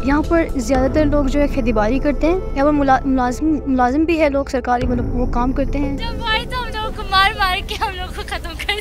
यहाँ पर ज़्यादातर लोग जो है खेतीबाड़ी करते हैं, यहाँ पर मुलाजिम भी है, लोग सरकारी मतलब वो काम करते हैं। जब आए तो हम लोग को मार मार के हम लोग को खत्म कर।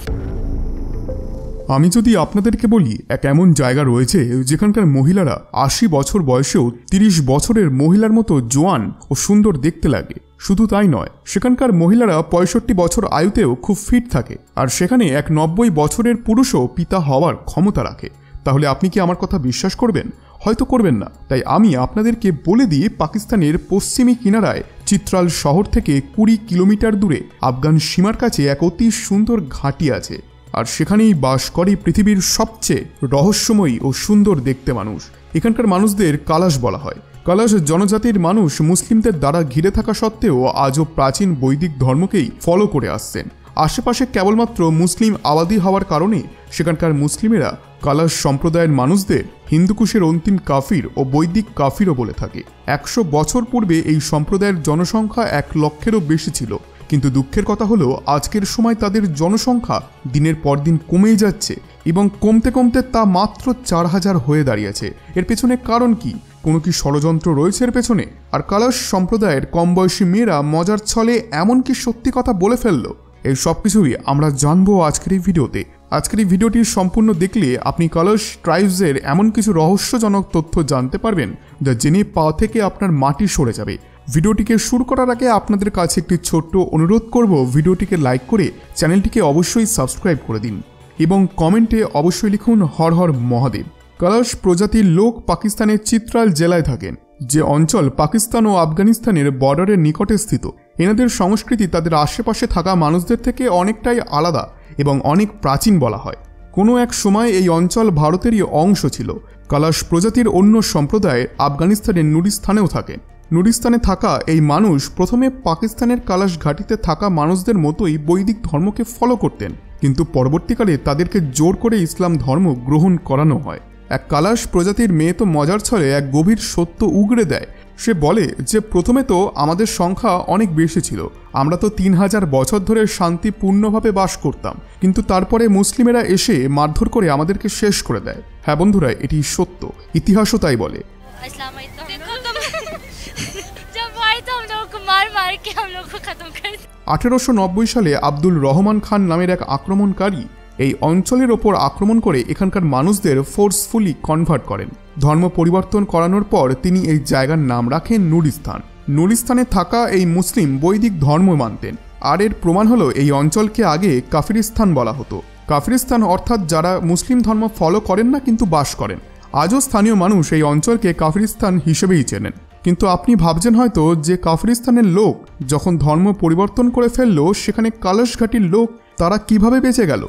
আমি যদি আপনাদেরকে বলি এক এমন জায়গা রয়েছে যেখানকার মহিলারা ৮০ বছর বয়সেও ৩০ বছরের মহিলার মতো জোয়ান ও সুন্দর দেখতে লাগে। শুধু তাই নয়, সেখানকার মহিলারা ৬৫ বছর আয়ুতেও খুব ফিট থাকে, আর সেখানে এক ৯০ বছরের পুরুষও পিতা হওয়ার ক্ষমতা রাখে। তাহলে আপনি কি আমার কথা বিশ্বাস করবেন? হয়তো করবেন না। তাই আমি আপনাদেরকে বলে দিই, পাকিস্তানের পশ্চিমী কিনারায় চিত্রাল শহর থেকে ২০ কিলোমিটার দূরে আফগান সীমার কাছে এক অতি সুন্দর ঘাঁটি আছে, আর সেখানেই বাস করে পৃথিবীর সবচেয়ে রহস্যময়ী ও সুন্দর দেখতে মানুষ। এখানকার মানুষদের কালাশ বলা হয়। কালাশ জনজাতির মানুষ মুসলিমদের দ্বারা ঘিরে থাকা সত্ত্বেও আজও প্রাচীন বৈদিক ধর্মকেই ফলো করে আসছেন। আশেপাশে কেবলমাত্র মুসলিম আবাদি হওয়ার কারণে সেখানকার মুসলিমেরা কালাশ সম্প্রদায়ের মানুষদের হিন্দুকুশের অন্তিম কাফির ও বৈদিক কাফিরও বলে থাকে। ১০০ বছর পূর্বে এই সম্প্রদায়ের জনসংখ্যা ১ লক্ষেরও বেশি ছিল, কিন্তু দুঃখের কথা হলো আজকের সময় তাদের জনসংখ্যা দিনের পর দিন কমেই যাচ্ছে এবং কমতে কমতে তা মাত্র ৪,০০০ হয়ে দাঁড়িয়েছে। এর পেছনে কারণ কি? কোনো কি ষড়যন্ত্র রয়েছে এর পেছনে? আর কালাশ সম্প্রদায়ের কম বয়সী মেয়েরা মজার ছলে এমন কি সত্যি কথা বলে ফেলল? এই সব কিছুই আমরা জানবো আজকের এই ভিডিওতে। আজকের এই ভিডিওটি সম্পূর্ণ দেখলে আপনি কালাশ ট্রাইবসের এমন কিছু রহস্যজনক তথ্য জানতে পারবেন যা জেনে পা থেকে আপনার মাটি সরে যাবে। ভিডিওটিকে শুরু করার আগে আপনাদের কাছে একটি ছোট্ট অনুরোধ করব, ভিডিওটিকে লাইক করে চ্যানেলটিকে অবশ্যই সাবস্ক্রাইব করে দিন এবং কমেন্টে অবশ্যই লিখুন হর হর মহাদেব। কালাশ প্রজাতির লোক পাকিস্তানের চিত্রাল জেলায় থাকেন, যে অঞ্চল পাকিস্তান ও আফগানিস্তানের বর্ডারের নিকটে স্থিত। এনাদের সংস্কৃতি তাদের আশেপাশে থাকা মানুষদের থেকে অনেকটাই আলাদা এবং অনেক প্রাচীন বলা হয়। কোনো এক সময় এই অঞ্চল ভারতেরই অংশ ছিল। কালাশ প্রজাতির অন্য সম্প্রদায় আফগানিস্তানের নুরিস্তানেও থাকেন। নুরিস্তানে থাকা এই মানুষ প্রথমে পাকিস্তানের কালাশ ঘাটিতে থাকা মানুষদের মতোই বৈদিক ধর্মকে ফলো করতেন, কিন্তু পরবর্তীকালে তাদেরকে জোর করে ইসলাম ধর্ম গ্রহণ করানো হয়। এক কালাশ প্রজাতির মেয়ে তো মজার ছলে এক গভীর সত্য উগড়ে দেয়। সে বলে যে প্রথমে তো আমাদের সংখ্যা অনেক বেশি ছিল, আমরা তো ৩,০০০ বছর ধরে শান্তিপূর্ণভাবে বাস করতাম, কিন্তু তারপরে মুসলিমেরা এসে মারধর করে আমাদেরকে শেষ করে দেয়। হ্যাঁ বন্ধুরা, এটি সত্য, ইতিহাসও তাই বলে। जब आए तो हम लोग को मार मार के हम लोग को खत्म कर। 1890 সালে আব্দুল রহমান খান নামের এক আক্রমণকারী এই অঞ্চলের ওপর আক্রমণ করে এখানকার মানুষদের ফোর্সফুলি কনভার্ট করেন। ধর্ম পরিবর্তন করানোর পর তিনি এই জায়গার নাম রাখেন নুরিস্তান। নুরিস্তানে থাকা এই মুসলিম বৈদিক ধর্ম মানতেন, আর এর প্রমাণ হলো এই অঞ্চলকে আগে কাফিরিস্তান বলা হতো। কাফিরিস্তান অর্থাৎ যারা মুসলিম ধর্ম ফলো করেন না কিন্তু বাস করেন। আজও স্থানীয় মানুষ এই অঞ্চলকে কাফিরিস্তান হিসেবেই চেনেন। কিন্তু আপনি ভাবছেন হয়তো যে কাফিরিস্তানের লোক যখন ধর্ম পরিবর্তন করে ফেললো, সেখানে কালাশ ঘাটির লোক তারা কিভাবে বেঁচে গেল?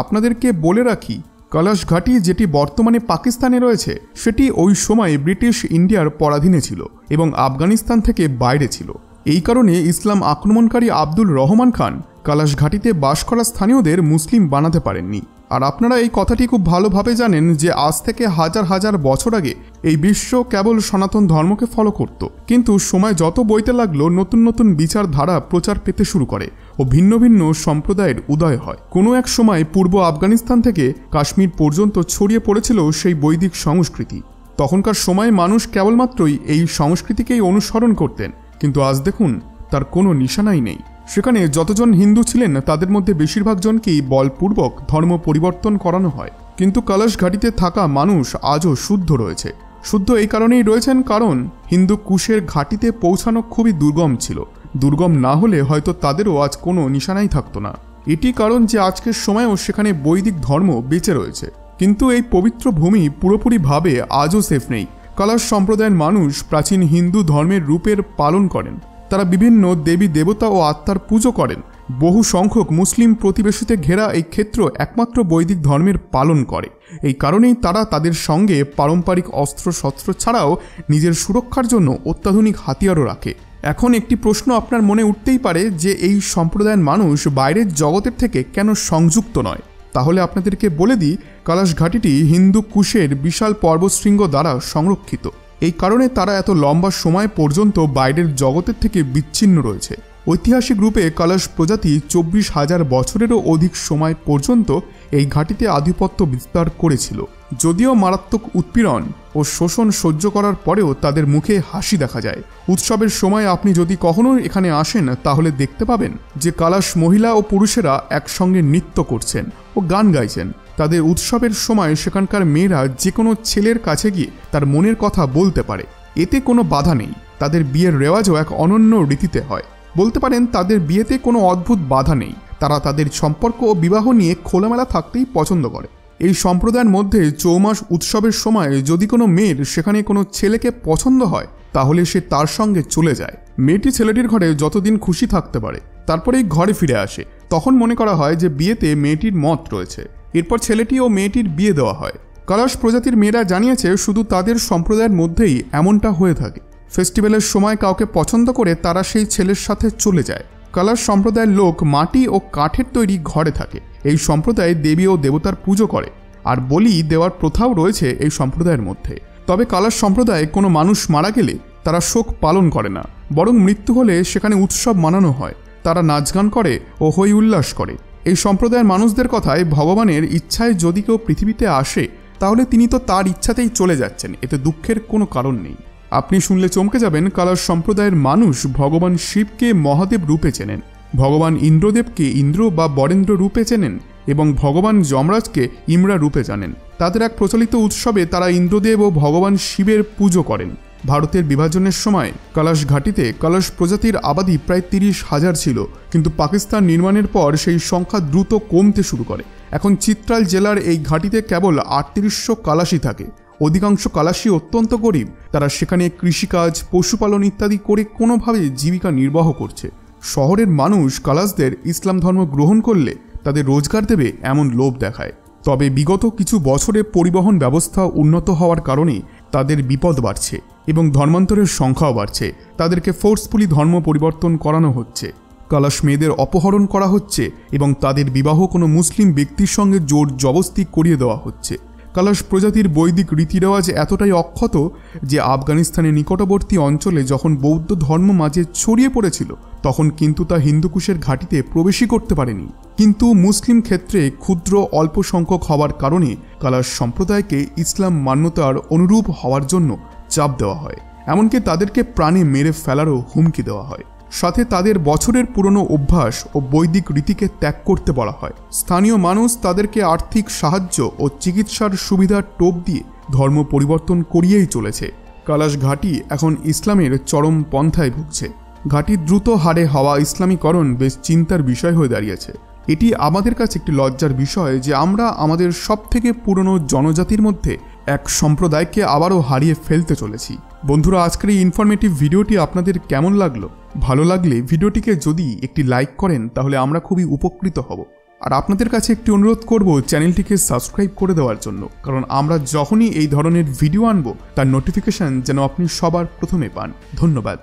আপনাদেরকে বলে রাখি, কালাশ ঘাটি যেটি বর্তমানে পাকিস্তানে রয়েছে সেটি ওই সময় ব্রিটিশ ইন্ডিয়ার পরাধীনে ছিল এবং আফগানিস্তান থেকে বাইরে ছিল। এই কারণে ইসলাম আক্রমণকারী আব্দুল রহমান খান কালাশ ঘাটিতে বাস করা স্থানীয়দের মুসলিম বানাতে পারেননি। আর আপনারা এই কথাটি খুব ভালোভাবে জানেন যে আজ থেকে হাজার হাজার বছর আগে এই বিশ্ব কেবল সনাতন ধর্মকে ফলো করত, কিন্তু সময় যত বইতে লাগলো নতুন নতুন বিচারধারা প্রচার পেতে শুরু করে ও ভিন্ন ভিন্ন সম্প্রদায়ের উদয় হয়। কোনো এক সময় পূর্ব আফগানিস্তান থেকে কাশ্মীর পর্যন্ত ছড়িয়ে পড়েছিল সেই বৈদিক সংস্কৃতি। তখনকার সময়ে মানুষ কেবলমাত্রই এই সংস্কৃতিকেই অনুসরণ করতেন, কিন্তু আজ দেখুন তার কোনো নিশানাই নেই। সেখানে যতজন হিন্দু ছিলেন তাদের মধ্যে বেশিরভাগ জনকেই বলপূর্বক ধর্ম পরিবর্তন করানো হয়। কিন্তু কালাশ ঘাটিতে থাকা মানুষ আজও শুদ্ধ রয়েছে। শুদ্ধ এই কারণেই রয়েছেন কারণ হিন্দু কুশের ঘাটিতে পৌঁছানো খুবই দুর্গম ছিল। দুর্গম না হলে হয়তো তাদেরও আজ কোনো নিশানাই থাকতো না। এটি কারণ যে আজকের সময়েও সেখানে বৈদিক ধর্ম বেঁচে রয়েছে, কিন্তু এই পবিত্র ভূমি পুরোপুরিভাবে আজও সেফ নেই। কালাশ সম্প্রদায়ের মানুষ প্রাচীন হিন্দু ধর্মের রূপের পালন করেন। তারা বিভিন্ন দেবী দেবতা ও আত্মার পুজো করেন। বহু সংখ্যক মুসলিম প্রতিবেশীতে ঘেরা এই ক্ষেত্র একমাত্র বৈদিক ধর্মের পালন করে। এই কারণেই তারা তাদের সঙ্গে পারম্পরিক অস্ত্রশস্ত্র ছাড়াও নিজের সুরক্ষার জন্য অত্যাধুনিক হাতিয়ারও রাখে। এখন একটি প্রশ্ন আপনার মনে উঠতেই পারে যে এই সম্প্রদায়ের মানুষ বাইরের জগতের থেকে কেন সংযুক্ত নয়? তাহলে আপনাদেরকে বলে দিই, কালাশ ঘাটিটি হিন্দু কুশের বিশাল পর্বতশৃঙ্গ দ্বারা সংরক্ষিত। এই কারণে তারা এত লম্বা সময় পর্যন্ত বাইরের জগতের থেকে বিচ্ছিন্ন রয়েছে। ঐতিহাসিক রূপে কলশ প্রজাতি 24,000 বছরেরও অধিক সময় পর্যন্ত এই ঘাঁটিতে আধিপত্য বিস্তার করেছিল। যদিও মারাত্মক উৎপীড়ন ও শোষণ সহ্য করার পরেও তাদের মুখে হাসি দেখা যায়। উৎসবের সময় আপনি যদি কখনো এখানে আসেন তাহলে দেখতে পাবেন যে কলশ মহিলা ও পুরুষেরা একসঙ্গে নৃত্য করছেন ও গান গাইছেন। তাদের উৎসবের সময় সেখানকার মেয়েরা যে কোনো ছেলের কাছে গিয়ে তার মনের কথা বলতে পারে, এতে কোনো বাধা নেই। তাদের বিয়ের রেওয়াজও এক অনন্য রীতিতে হয়। বলতে পারেন তাদের বিয়েতে কোনো অদ্ভুত বাধা নেই। তারা তাদের সম্পর্ক ও বিবাহ নিয়ে খোলামেলা থাকতেই পছন্দ করে। এই সম্প্রদায়ের মধ্যে চৌমাস উৎসবের সময় যদি কোনো মেয়ের সেখানে কোনো ছেলেকে পছন্দ হয় তাহলে সে তার সঙ্গে চলে যায়। মেয়েটি ছেলেটির ঘরে যতদিন খুশি থাকতে পারে, তারপরেই ঘরে ফিরে আসে। তখন মনে করা হয় যে বিয়েতে মেয়েটির মত রয়েছে। এরপর ছেলেটি ও মেয়েটির বিয়ে দেওয়া হয়। কলশ প্রজাতির মেয়েরা জানিয়েছে শুধু তাদের সম্প্রদায়ের মধ্যেই এমনটা হয়ে থাকে। ফেস্টিভ্যালের সময় কাউকে পছন্দ করে তারা সেই ছেলের সাথে চলে যায়। কলশ সম্প্রদায়ের লোক মাটি ও কাঠের তৈরি ঘরে থাকে। এই সম্প্রদায় দেবী ও দেবতার পুজো করে আর বলি দেওয়ার প্রথাও রয়েছে এই সম্প্রদায়ের মধ্যে। তবে কলশ সম্প্রদায়ে কোনো মানুষ মারা গেলে তারা শোক পালন করে না, বরং মৃত্যু হলে সেখানে উৎসব মানানো হয়। তারা নাচ গান করে ও হৈ উল্লাস করে। এই সম্প্রদায়ের মানুষদের কথায় ভগবানের ইচ্ছায় যদি কেউ পৃথিবীতে আসে তাহলে তিনি তো তার ইচ্ছাতেই চলে যাচ্ছেন, এতে দুঃখের কোনো কারণ নেই। আপনি শুনলে চমকে যাবেন, কলশ সম্প্রদায়ের মানুষ ভগবান শিবকে মহাদেব রূপে চেনেন, ভগবান ইন্দ্রদেবকে ইন্দ্র বা বরেন্দ্র রূপে চেনেন এবং ভগবান যমরাজকে ইমরা রূপে জানেন। তাদের এক প্রচলিত উৎসবে তারা ইন্দ্রদেব ও ভগবান শিবের পুজো করেন। ভারতের বিভাজনের সময় কলশ ঘাটিতে কলশ প্রজাতির আবাদি প্রায় 30,000 ছিল, কিন্তু পাকিস্তান নির্মাণের পর সেই সংখ্যা দ্রুত কমতে শুরু করে। এখন চিত্রাল জেলার এই ঘাটিতে কেবল 3800 কলশী থাকে। অধিকাংশ কলশী অত্যন্ত গরিব। তারা সেখানে কৃষিকাজ, পশুপালন ইত্যাদি করে কোনোভাবে জীবিকা নির্বাহ করছে। শহরের মানুষ কলশদের ইসলাম ধর্ম গ্রহণ করলে তাদের রোজগার দেবে এমন লোভ দেখায়। তবে বিগত কিছু বছরে পরিবহন ব্যবস্থা উন্নত হওয়ার কারণে তাদের বিপদ বাড়ছে এবং ধর্মান্তরের সংখ্যাও বাড়ছে। তাদেরকে ফোর্সফুলি ধর্ম পরিবর্তন করানো হচ্ছে। কলশ মেয়েদের অপহরণ করা হচ্ছে এবং তাদের বিবাহ কোনো মুসলিম ব্যক্তির সঙ্গে জোর জবস্তি করিয়ে দেওয়া হচ্ছে। কলশ প্রজাতির বৈদিক রীতিরেওয়াজ এতটাই অক্ষত যে আফগানিস্তানের নিকটবর্তী অঞ্চলে যখন বৌদ্ধ ধর্ম মাঝে ছড়িয়ে পড়েছিল তখন কিন্তু তা হিন্দুকুশের ঘাটিতে প্রবেশই করতে পারেনি। কিন্তু মুসলিম ক্ষেত্রে ক্ষুদ্র অল্প সংখ্যক হওয়ার কারণে কলশ সম্প্রদায়কে ইসলাম মান্যতার অনুরূপ হওয়ার জন্য চাপ দেওয়া হয়, এমনকি তাদেরকে প্রাণে মেরে ফেলারও হুমকি দেওয়া হয়। সাথে তাদের বছরের পুরনো অভ্যাস ও বৈদিক রীতিকে ত্যাগ করতে বলা হয়। স্থানীয় মানুষ তাদেরকে আর্থিক সাহায্য ও চিকিৎসার সুবিধার টোপ দিয়ে ধর্ম পরিবর্তন করিয়েই চলেছে। কলশ ঘাটি এখন ইসলামের চরম পন্থায় ভুগছে। ঘাটির দ্রুত হারে হওয়া ইসলামীকরণ বেশ চিন্তার বিষয় হয়ে দাঁড়িয়েছে। এটি আমাদের কাছে একটি লজ্জার বিষয় যে আমরা আমাদের সবথেকে পুরনো জনজাতির মধ্যে এক সম্প্রদায়কে আবারও হারিয়ে ফেলতে চলেছি। বন্ধুরা, আজকের এই ইনফরমেটিভ ভিডিওটি আপনাদের কেমন লাগলো? ভালো লাগলে ভিডিওটিকে যদি একটি লাইক করেন তাহলে আমরা খুবই উপকৃত হব। আর আপনাদের কাছে একটি অনুরোধ করব চ্যানেলটিকে সাবস্ক্রাইব করে দেওয়ার জন্য, কারণ আমরা যখনই এই ধরনের ভিডিও আনব তার নোটিফিকেশন যেন আপনি সবার প্রথমে পান। ধন্যবাদ।